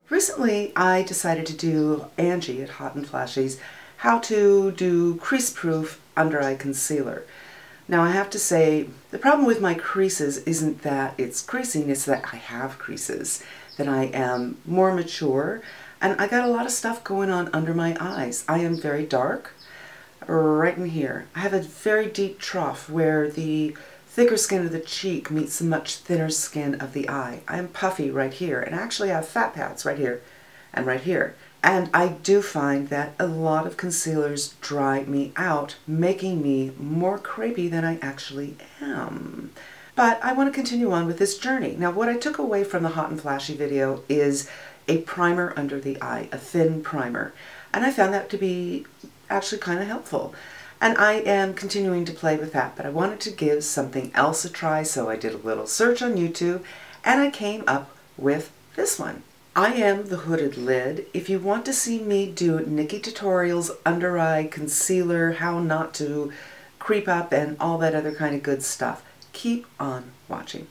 Recently, I decided to do Angie at Hot and Flashy's how to do crease-proof under-eye concealer. Now I have to say, the problem with my creases isn't that it's creasing, it's that I have creases, that I am more mature, and I got a lot of stuff going on under my eyes. I am very dark, right in here. I have a very deep trough where the thicker skin of the cheek meets the much thinner skin of the eye. I am puffy right here, and actually I have fat pads right here and right here. And I do find that a lot of concealers dry me out, making me more crepey than I actually am. But I want to continue on with this journey. Now what I took away from the Hot and Flashy video is a primer under the eye, a thin primer. And I found that to be actually kind of helpful. And I am continuing to play with that, but I wanted to give something else a try, so I did a little search on YouTube, and I came up with this one. I am the Hooded Lid. If you want to see me do NikkieTutorials, under eye concealer, how not to creep up, and all that other kind of good stuff, keep on watching.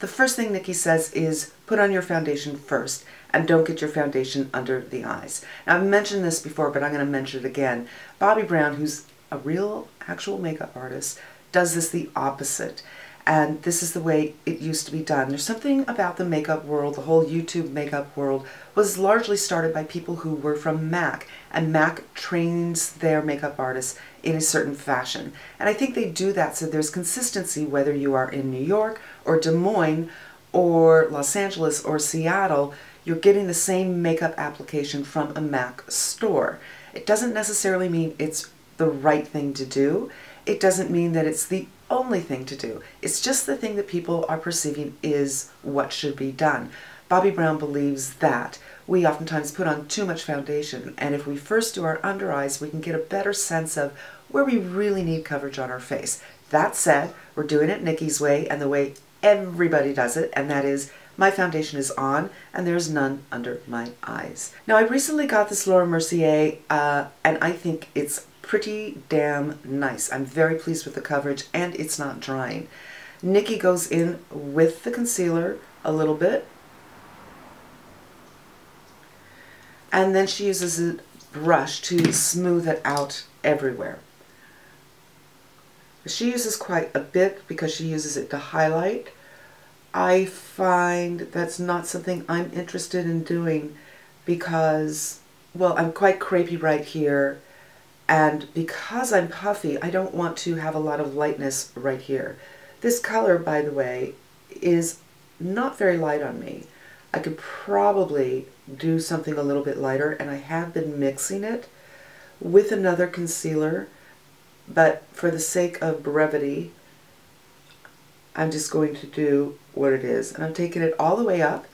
The first thing Nikkie says is put on your foundation first, and don't get your foundation under the eyes. Now, I've mentioned this before, but I'm going to mention it again. Bobbi Brown, who's a real actual makeup artist, does this the opposite. And this is the way it used to be done. There's something about the makeup world, the whole YouTube makeup world, was largely started by people who were from MAC. And MAC trains their makeup artists in a certain fashion. And I think they do that so there's consistency whether you are in New York or Des Moines or Los Angeles or Seattle, you're getting the same makeup application from a MAC store. It doesn't necessarily mean it's the right thing to do. It doesn't mean that it's the only thing to do. It's just the thing that people are perceiving is what should be done. Bobbi Brown believes that we oftentimes put on too much foundation, and if we first do our under eyes, we can get a better sense of where we really need coverage on our face. That said, we're doing it Nikkie's way and the way everybody does it, and that is my foundation is on and there's none under my eyes. Now I recently got this Laura Mercier and I think it's pretty damn nice. I'm very pleased with the coverage and it's not drying. Nikkie goes in with the concealer a little bit and then she uses a brush to smooth it out everywhere. She uses quite a bit because she uses it to highlight. I find that's not something I'm interested in doing because, well, I'm quite crepey right here, and because I'm puffy, I don't want to have a lot of lightness right here. This color, by the way, is not very light on me. I could probably do something a little bit lighter, and I have been mixing it with another concealer, but for the sake of brevity, I'm just going to do what it is. And I'm taking it all the way up,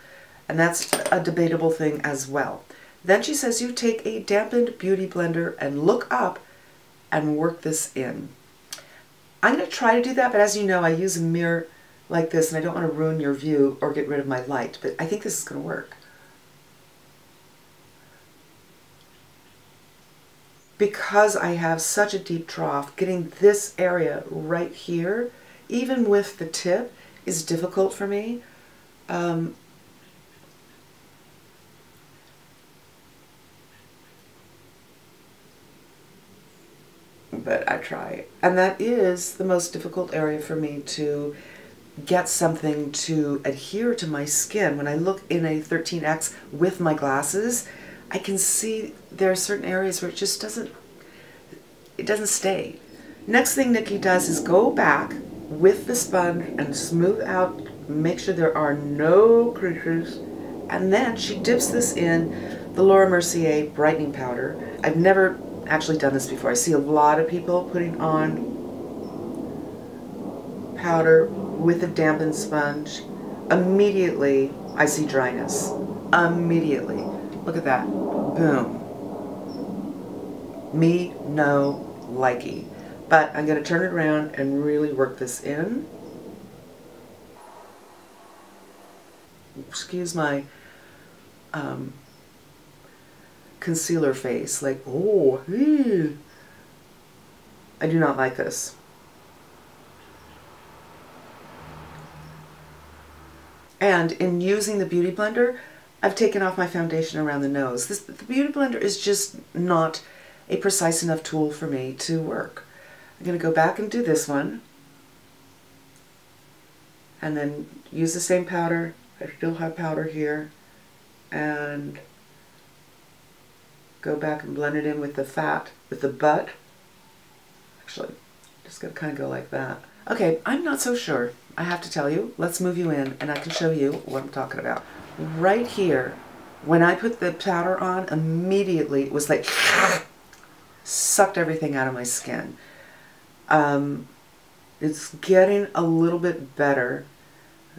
and that's a debatable thing as well. Then she says you take a dampened beauty blender and look up and work this in. I'm going to try to do that, but as you know, I use a mirror like this, and I don't want to ruin your view or get rid of my light, but I think this is going to work. Because I have such a deep trough, getting this area right here, even with the tip, is difficult for me. But I try. And that is the most difficult area for me to get something to adhere to my skin. When I look in a 13X with my glasses, I can see there are certain areas where it just doesn't stay. Next thing Nikkie does is go back with the sponge and smooth out, make sure there are no creases, and then she dips this in the Laura Mercier brightening powder. I've never actually done this before. I see a lot of people putting on powder with a dampened sponge. Immediately I see dryness. Immediately. Look at that. Boom. Me, no likey. But I'm going to turn it around and really work this in. Excuse my concealer face. Like, oh, I do not like this. And in using the Beauty Blender, I've taken off my foundation around the nose. The Beauty Blender is just not a precise enough tool for me to work. I'm going to go back and do this one. And then use the same powder. I still have powder here. And go back and blend it in with the fat, with the butt. Actually, just going to kind of go like that. Okay, I'm not so sure. I have to tell you, let's move you in and I can show you what I'm talking about. Right here, when I put the powder on, immediately it was like sucked everything out of my skin. It's getting a little bit better.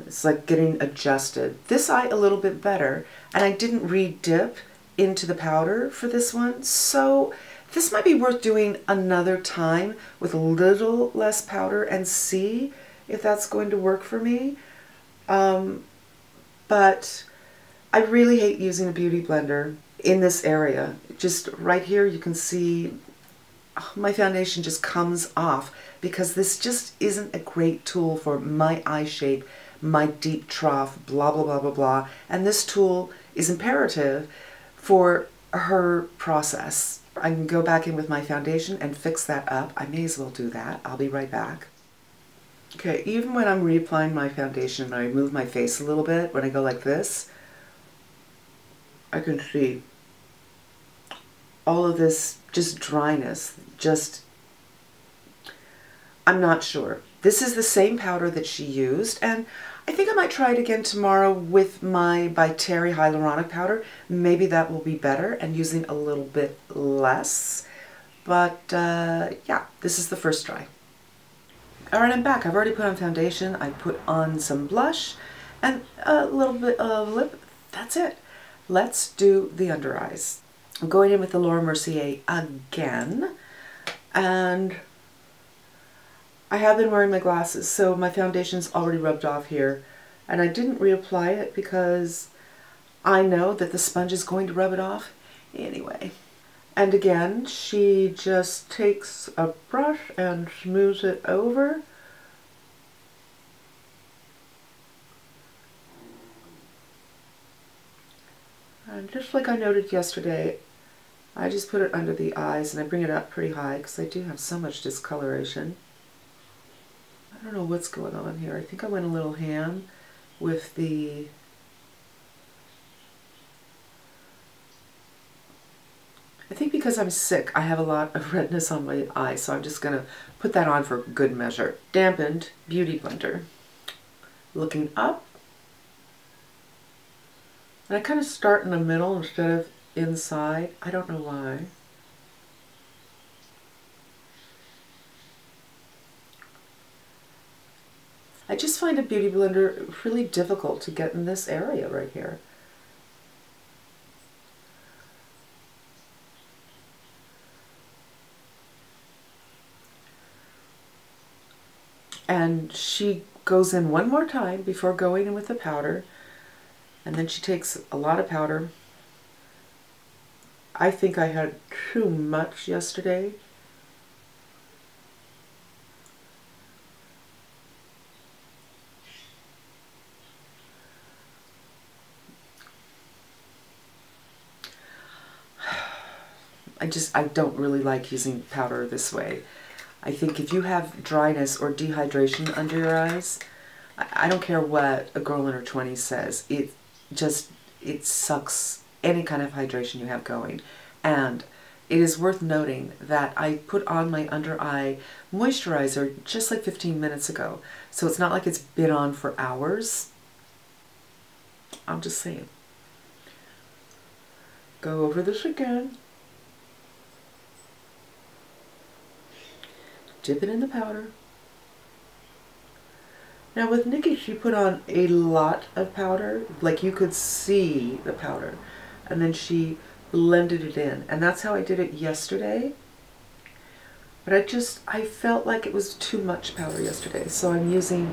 It's like getting adjusted. This eye a little bit better, and I didn't re-dip into the powder for this one, so this might be worth doing another time with a little less powder and see if that's going to work for me. But I really hate using a Beauty Blender in this area. Just right here you can see my foundation just comes off because this just isn't a great tool for my eye shape, my deep trough, blah, blah, blah, blah, blah. And this tool is imperative for her process. I can go back in with my foundation and fix that up. I may as well do that. I'll be right back. Okay, even when I'm reapplying my foundation and I move my face a little bit, when I go like this, I can see all of this just dryness, I'm not sure. This is the same powder that she used, and I think I might try it again tomorrow with my by Terry hyaluronic powder. Maybe that will be better and using a little bit less. But yeah, this is the first try. Alright, I'm back. I've already put on foundation. I put on some blush and a little bit of lip. That's it. Let's do the under eyes. I'm going in with the Laura Mercier again, and I have been wearing my glasses, so my foundation's already rubbed off here, and I didn't reapply it because I know that the sponge is going to rub it off anyway. And again, she just takes a brush and smooths it over. And just like I noted yesterday, I just put it under the eyes and I bring it up pretty high because I do have so much discoloration. I don't know what's going on here. I think I went a little ham with the I think because I'm sick, I have a lot of redness on my eye, so I'm just going to put that on for good measure. Dampened Beauty Blender. Looking up. And I kind of start in the middle instead of inside. I don't know why. I just find a Beauty Blender really difficult to get in this area right here. And she goes in one more time before going in with the powder, and then she takes a lot of powder. I think I had too much yesterday. I don't really like using powder this way. I think if you have dryness or dehydration under your eyes, I don't care what a girl in her 20s says, it sucks any kind of hydration you have going. And it is worth noting that I put on my under eye moisturizer just like 15 minutes ago. So it's not like it's been on for hours. I'm just saying. Go over this again. Dip it in the powder. Now with Nikki, she put on a lot of powder, like you could see the powder, and then she blended it in, and that's how I did it yesterday. But I felt like it was too much powder yesterday, so I'm using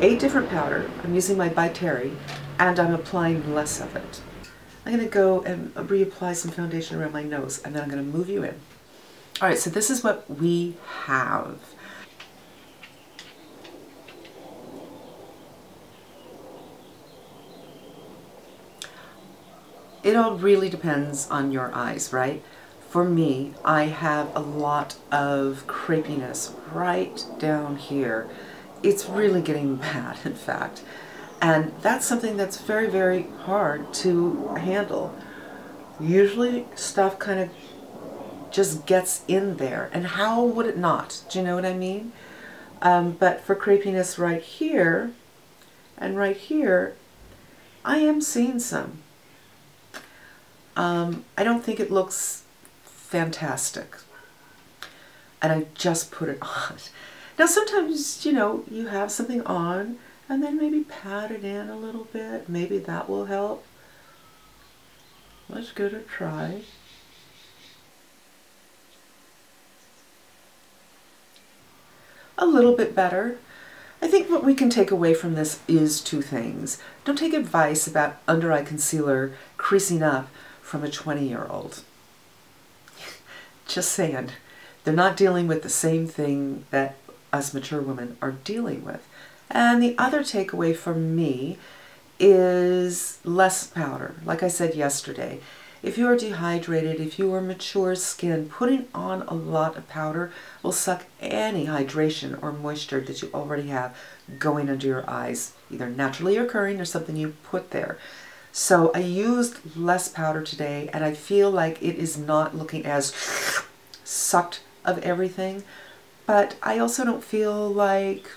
a different powder. I'm using my By Terry, and I'm applying less of it. I'm going to go and reapply some foundation around my nose, and then I'm going to move you in. Alright, so this is what we have. It all really depends on your eyes, right? For me, I have a lot of crepiness right down here. It's really getting bad, in fact. And that's something that's very, very hard to handle. Usually stuff kind of just gets in there. And how would it not? Do you know what I mean? But for crepiness right here and right here, I am seeing some. I don't think it looks fantastic. And I just put it on. Now sometimes, you know, you have something on and then maybe pat it in a little bit. Maybe that will help. Let's give it a try. A little bit better. I think what we can take away from this is two things. Don't take advice about under-eye concealer creasing up from a 20-year-old. Just saying. They're not dealing with the same thing that us mature women are dealing with. And the other takeaway for me is less powder. Like I said yesterday, if you are dehydrated, if you are mature skin, putting on a lot of powder will suck any hydration or moisture that you already have going under your eyes, either naturally occurring or something you put there. So I used less powder today, and I feel like it is not looking as sucked of everything, but I also don't feel like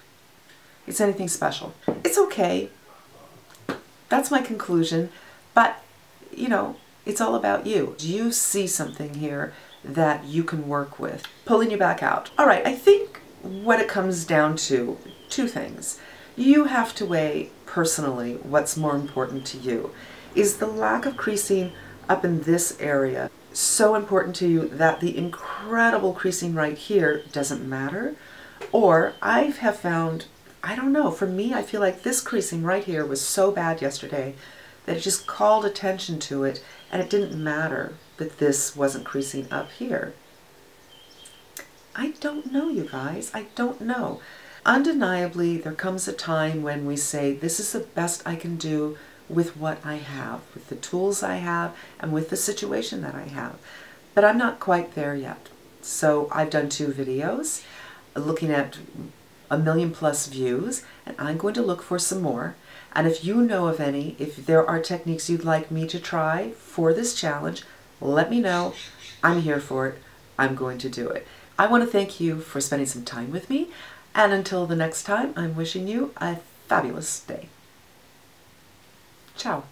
it's anything special. It's okay. That's my conclusion, but you know, it's all about you. Do you see something here that you can work with? Pulling you back out. All right, I think what it comes down to, two things. You have to weigh personally what's more important to you. Is the lack of creasing up in this area so important to you that the incredible creasing right here doesn't matter? Or I have found, I don't know, for me I feel like this creasing right here was so bad yesterday that it just called attention to it, and it didn't matter that this wasn't creasing up here. I don't know, you guys. I don't know. Undeniably, there comes a time when we say, this is the best I can do with what I have, with the tools I have, and with the situation that I have. But I'm not quite there yet. So I've done 2 videos looking at 1 million+ views, and I'm going to look for some more. And if you know of any, if there are techniques you'd like me to try for this challenge, let me know. I'm here for it. I'm going to do it. I want to thank you for spending some time with me, and until the next time, I'm wishing you a fabulous day. Ciao.